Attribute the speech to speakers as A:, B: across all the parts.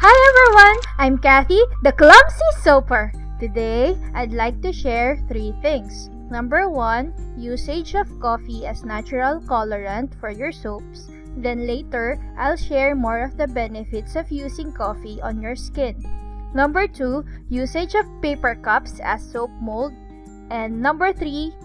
A: Hi everyone! I'm Cathy, the Clumsy Soaper. Today, I'd like to share 3 things. Number 1, usage of coffee as natural colorant for your soaps. Then later, I'll share more of the benefits of using coffee on your skin. Number 2, usage of paper cups as soap mold. And number 3,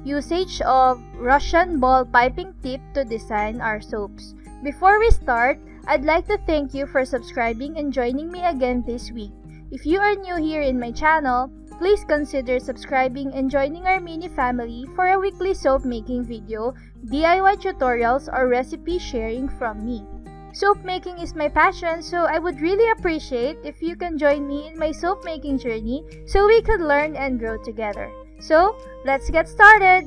A: usage of Russian ball piping tip to design our soaps. Before we start, I'd like to thank you for subscribing and joining me again this week. If you are new here in my channel, please consider subscribing and joining our mini family for a weekly soap making video, DIY tutorials, or recipe sharing from me. Soap making is my passion, so I would really appreciate if you can join me in my soap making journey so we could learn and grow together. So, let's get started!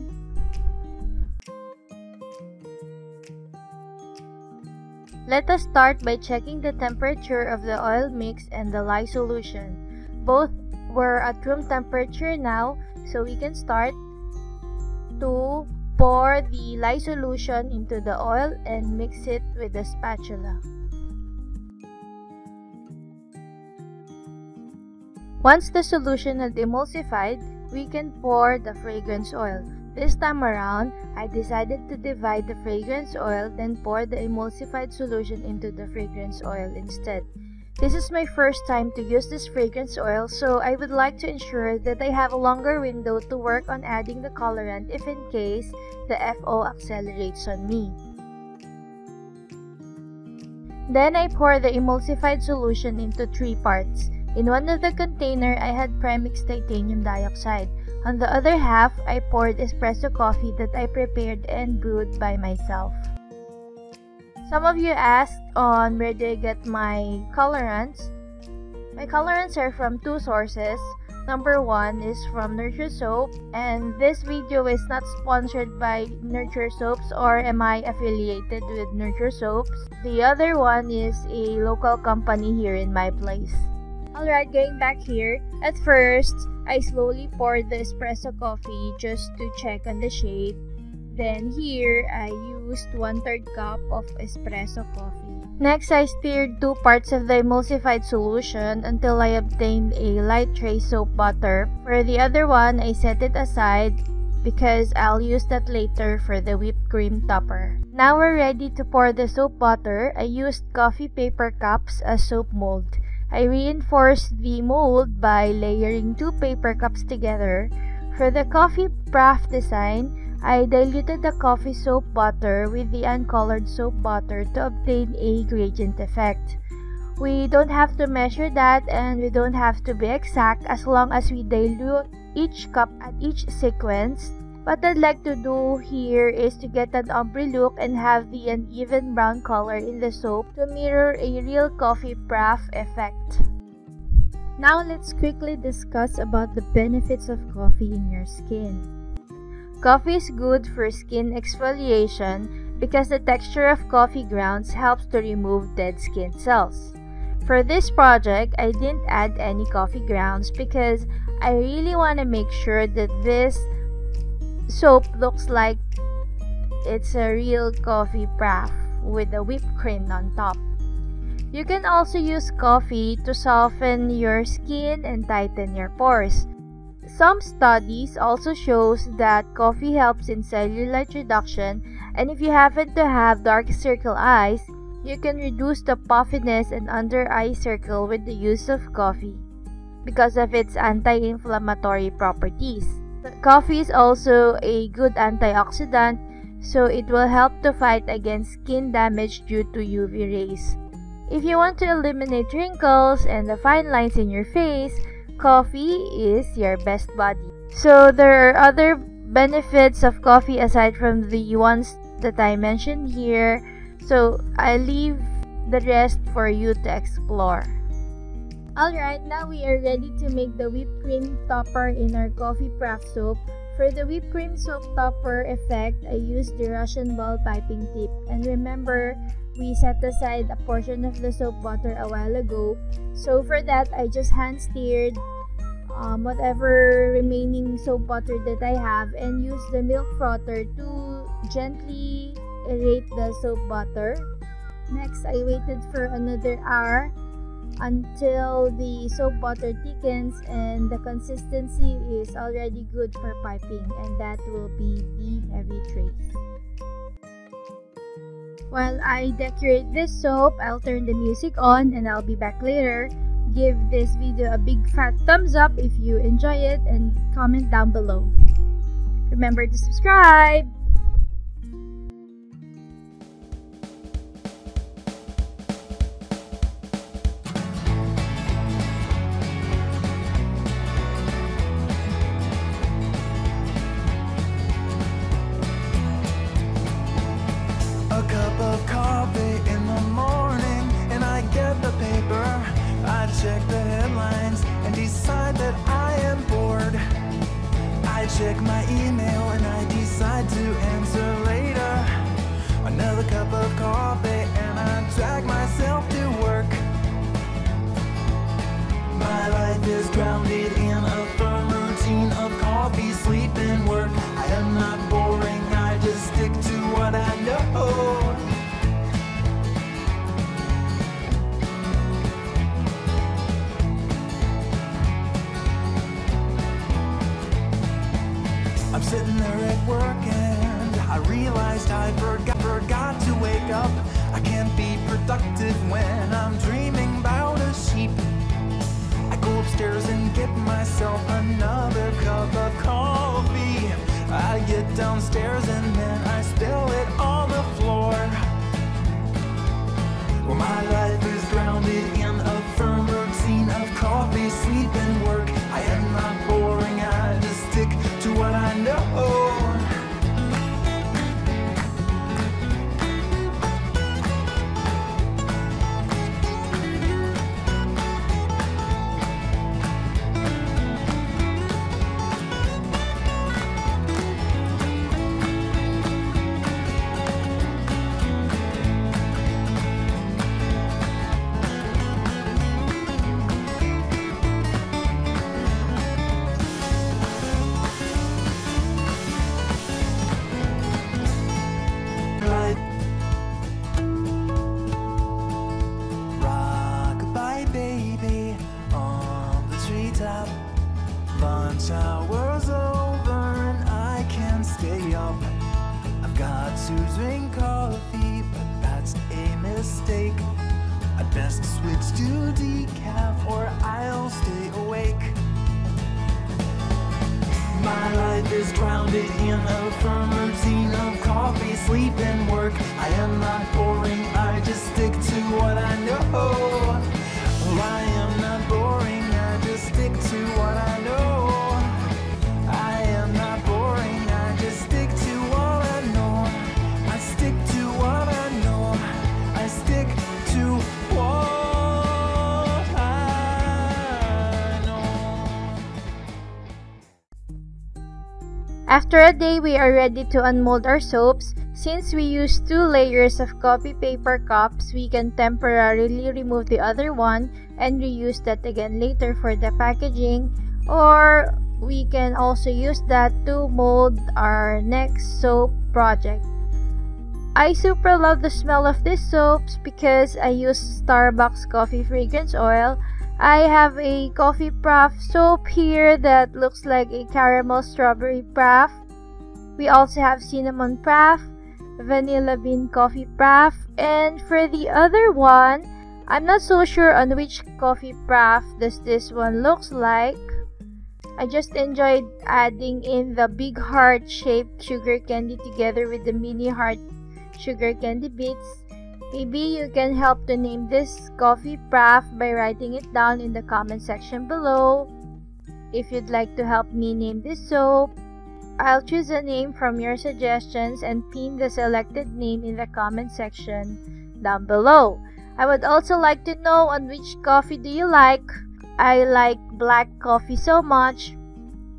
A: Let us start by checking the temperature of the oil mix and the lye solution. Both were at room temperature now, so we can start to pour the lye solution into the oil and mix it with the spatula. Once the solution had emulsified, we can pour the fragrance oil. This time around, I decided to divide the fragrance oil, then pour the emulsified solution into the fragrance oil instead. This is my first time to use this fragrance oil, so I would like to ensure that I have a longer window to work on adding the colorant if in case the FO accelerates on me. Then I pour the emulsified solution into 3 parts. In one of the container, I had premixed titanium dioxide. On the other half, I poured espresso coffee that I prepared and brewed by myself. Some of you asked on where do I get my colorants. My colorants are from 2 sources. Number 1 is from Nurture Soap, and this video is not sponsored by Nurture Soaps or am I affiliated with Nurture Soaps. The other one is a local company here in my place. Alright, going back here, at first, I slowly poured the espresso coffee just to check on the shade. Then here, I used 1/3 cup of espresso coffee. Next, I stirred 2 parts of the emulsified solution until I obtained a light tray soap butter. For the other one, I set it aside because I'll use that later for the whipped cream topper. Now we're ready to pour the soap butter. I used coffee paper cups as soap mold. I reinforced the mold by layering 2 paper cups together. For the coffee Frappe design, I diluted the coffee soap butter with the uncolored soap butter to obtain a gradient effect. We don't have to measure that and we don't have to be exact as long as we dilute each cup at each sequence. What I'd like to do here is to get an ombre look and have the uneven brown color in the soap to mirror a real coffee Frappe effect. Now let's quickly discuss about the benefits of coffee in your skin. Coffee is good for skin exfoliation because the texture of coffee grounds helps to remove dead skin cells. For this project, I didn't add any coffee grounds because I really want to make sure that this soap looks like it's a real coffee Frappe with a whipped cream on top. You can also use coffee to soften your skin and tighten your pores. Some studies also shows that coffee helps in cellulite reduction, and if you happen to have dark circle eyes, you can reduce the puffiness and under eye circle with the use of coffee because of its anti-inflammatory properties. Coffee is also a good antioxidant, so it will help to fight against skin damage due to UV rays. If you want to eliminate wrinkles and the fine lines in your face, coffee is your best buddy. So there are other benefits of coffee aside from the ones that I mentioned here, so I leave the rest for you to explore. Alright, now we are ready to make the whipped cream topper in our coffee Frappe soap. For the whipped cream soap topper effect, I used the Russian ball piping tip. And remember, we set aside a portion of the soap butter a while ago. So for that, I just hand stirred whatever remaining soap butter that I have and used the milk frother to gently aerate the soap butter. Next, I waited for another hour until the soap water thickens and the consistency is already good for piping, and that will be the heavy trace. While I decorate this soap, I'll turn the music on and I'll be back later. Give this video a big fat thumbs up if you enjoy it and comment down below. Remember to subscribe!
B: A cup of coffee in the morning and I get the paper. I check the headlines and decide that I am bored. I check my email and I decide to answer later. Another cup of coffee and I drag myself to work. My life is grounded in a firm routine of coffee, sleep and work. I am not boring, I just stick to what I know. I'm sitting there at work and I realized I forgot to wake up. I can't be productive when I'm dreaming about a sheep. I go upstairs and get myself another cup of coffee. I get downstairs and then I spill it on the floor. Well, my life is grounded in a firm routine of coffee, sleep and work. I am not boring, I just stick to what I know. Lunch hour's over and I can't stay up. I've got to drink coffee, but that's a mistake. I'd best switch to decaf or I'll stay awake. My life is grounded in a firm routine of coffee, sleep and work. I am not boring, I just stick to what I know. Oh, I am not boring, I just stick to what I know. I am not boring, I just stick to what I know. I stick to what I know. I stick to what I know.
A: After a day, we are ready to unmold our soaps. Since we use 2 layers of copy paper cups, we can temporarily remove the other one and reuse that again later for the packaging, or we can also use that to mold our next soap project. I super love the smell of these soaps because I use Starbucks coffee fragrance oil. I have a coffee Frappe soap here that looks like a caramel strawberry Frappe. We also have cinnamon Frappe, vanilla bean coffee Frappe, and for the other one, I'm not so sure on which coffee Frappe does this one looks like. I just enjoyed adding in the big heart shaped sugar candy together with the mini heart sugar candy bits. Maybe you can help to name this coffee Frappe by writing it down in the comment section below. If you'd like to help me name this soap, I'll choose a name from your suggestions and pin the selected name in the comment section down below. I would also like to know on which coffee do you like. I like black coffee so much.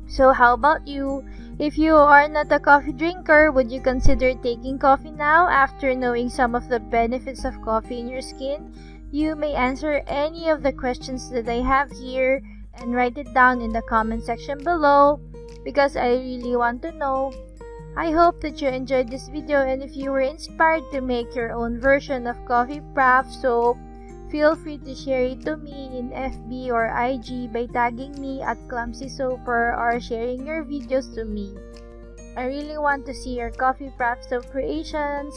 A: So how about you? If you are not a coffee drinker, would you consider taking coffee now after knowing some of the benefits of coffee in your skin? You may answer any of the questions that I have here and write it down in the comment section below because I really want to know. I hope that you enjoyed this video, and if you were inspired to make your own version of coffee Frappe soap, Feel free to share it to me in FB or IG by tagging me at Clumsy Soaper or sharing your videos to me. I really want to see your coffee frappe soap creations.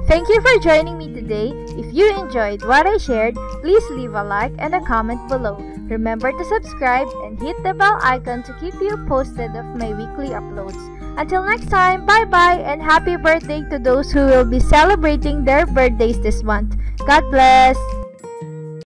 A: Thank you for joining me today. If you enjoyed what I shared, please leave a like and a comment below. Remember to subscribe and hit the bell icon to keep you posted of my weekly uploads. Until next time, bye-bye and happy birthday to those who will be celebrating their birthdays this month. God bless!